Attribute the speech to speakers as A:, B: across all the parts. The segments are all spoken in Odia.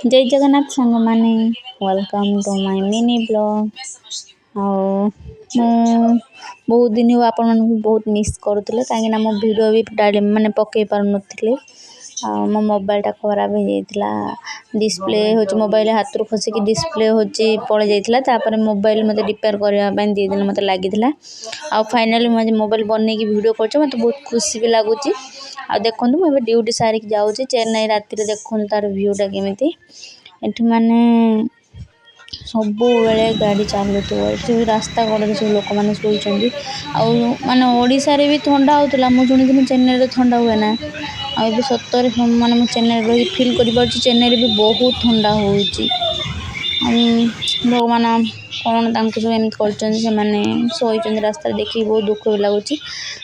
A: जय जगन्नाथ सांग माने welcome to my mini blog. ମୁଁ ବହୁତ ଦିନ ଆପଣମାନଙ୍କୁ ବହୁତ ମିସ୍ କରୁଥିଲେ କାହିଁକିନା ମୋ ଭିଡ଼ିଓ ବି ମାନେ ପକାଇ ପାରୁନଥିଲି। ଆଉ ମୋ ମୋବାଇଲଟା ଖରାପ ହେଇଯାଇଥିଲା। ଡିସପ୍ଲେ ହେଉଛି ମୋବାଇଲ ହାତରୁ ଖସିକି ଡିସପ୍ଲେ ହେଉଛି ପଳେଇ ଯାଇଥିଲା। ତାପରେ ମୋବାଇଲ ମୋତେ ରିପେୟାର କରିବା ପାଇଁ 2 ଦିନ ମୋତେ ଲାଗିଥିଲା। ଆଉ ଫାଇନାଲି ମୁଁ ଆଜି ମୋବାଇଲ ବନେଇକି ଭିଡ଼ିଓ କରୁଛି, ମୋତେ ବହୁତ ଖୁସି ବି ଲାଗୁଛି। ଆଉ ଦେଖନ୍ତୁ ମୁଁ ଏବେ ଡ୍ୟୁଟି ସାରିକି ଯାଉଛି ଚେନ୍ନାଇ। ରାତିରେ ଦେଖନ୍ତୁ ତାର ଭିୟୁଟା କେମିତି। ଏଠି ମାନେ ସବୁବେଳେ ଗାଡ଼ି ଚାଲୁଥିବ। ଏଠି ରାସ୍ତା କଡ଼ରେ ସବୁ ଲୋକମାନେ ଶୋଇଛନ୍ତି। ଆଉ ମାନେ ଓଡ଼ିଶାରେ ବି ଥଣ୍ଡା ହେଉଥିଲା, ମୁଁ ଶୁଣିଥିଲି ଚେନ୍ନାଇରେ ଥଣ୍ଡା ହୁଏ ନା। ଆଉ ଏବେ ସତରେ ମାନେ ମୁଁ ଚେନ୍ନାଇରେ ରହିକି ଫିଲ୍ କରିପାରୁଛି ଚେନ୍ନାଇରେ ବି ବହୁତ ଥଣ୍ଡା ହେଉଛି। ଭଗବାନ କ'ଣ ତାଙ୍କୁ ସବୁ ଏମିତି କରିଛନ୍ତି, ସେମାନେ ଶୋଇଛନ୍ତି ରାସ୍ତାରେ ଦେଖିକି ବହୁତ ଦୁଃଖ ବି ଲାଗୁଛି।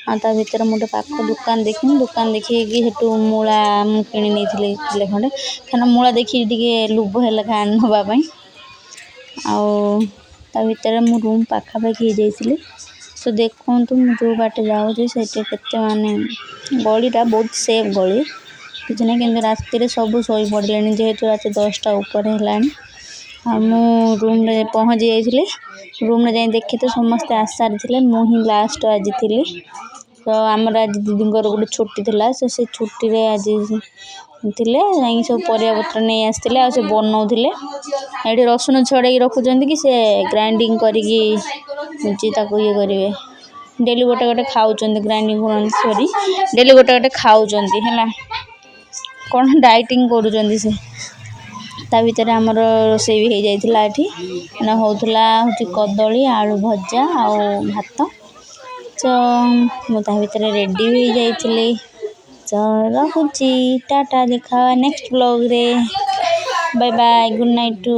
A: ଆଉ ତା ଭିତରେ ମୁଁ ଗୋଟେ ପାଖ ଦୋକାନ ଦେଖିକି ସେଠୁ ମୂଳା ମୁଁ କିଣି ନେଇଥିଲି କିଲେ ଖଣ୍ଡେ, କାରଣ ମୂଳା ଦେଖିକି ଟିକେ ଲୋଭ ହେଲା ନେବା ପାଇଁ। ଆଉ ତା ଭିତରେ ମୁଁ ରୁମ୍ ପାଖାପାଖି ହେଇଯାଇଥିଲି। ତ ଦେଖନ୍ତୁ ମୁଁ ଯେଉଁ ବାଟେ ଯାଉଛି ସେଠି କେତେ ମାନେ ଗଳିଟା ବହୁତ ସେଫ୍ ଗଳି କିଛି ନାହିଁ, କିନ୍ତୁ ରାତିରେ ସବୁ ଶୋଇପଡ଼ିଲେଣି ଯେହେତୁ ରାତି 10ଟା ଉପରେ ହେଲାଣି। ଆଉ ମୁଁ ରୁମ୍ରେ ପହଞ୍ଚି ଯାଇଥିଲି। ରୁମ୍ରେ ଯାଇ ଦେଖି ତ ସମସ୍ତେ ଆଶାରେ ଥିଲେ, ମୁଁ ହିଁ ଲାଷ୍ଟ ଆଜି ଥିଲି। ତ ଆମର ଆଜି ଦିଦିଙ୍କର ଗୋଟେ ଛୁଟି ଥିଲା, ସେ ଛୁଟିରେ ଆଜି ଥିଲେ। ଯାଇକି ସବୁ ପରିବାପତ୍ର ନେଇ ଆସିଥିଲେ, ଆଉ ସେ ବନଉଥିଲେ। ଏଠି ରସୁଣ ଛଡ଼େଇକି ରଖୁଛନ୍ତି କି ସେ ଗ୍ରାଇଣ୍ଡିଙ୍ଗ କରିକି ତାକୁ ଇଏ କରିବେ। ଡେଲି ଗୋଟେ ଖାଉଛନ୍ତି, ଗ୍ରାଇଣ୍ଡିଙ୍ଗ କରି ଡେଲି ଗୋଟେ ଖାଉଛନ୍ତି ହେଲା। କ'ଣ ଡାଇଟିଂ କରୁଛନ୍ତି ସେ। ତା ଭିତରେ ଆମର ରୋଷେଇ ବି ହେଇଯାଇଥିଲା। ଏଠି ମାନେ ହେଉଥିଲା କଦଳୀ ଆଳୁ ଭଜା ଆଉ ଭାତ। ତ ମୁଁ ତା ଭିତରେ ରେଡ଼ି ବି ହେଇଯାଇଥିଲି। ତ ରହୁଛି, ଟାଟା, ଦେଖା ନେକ୍ସଟ ବ୍ଲଗ୍ରେ। Bye bye, good night two.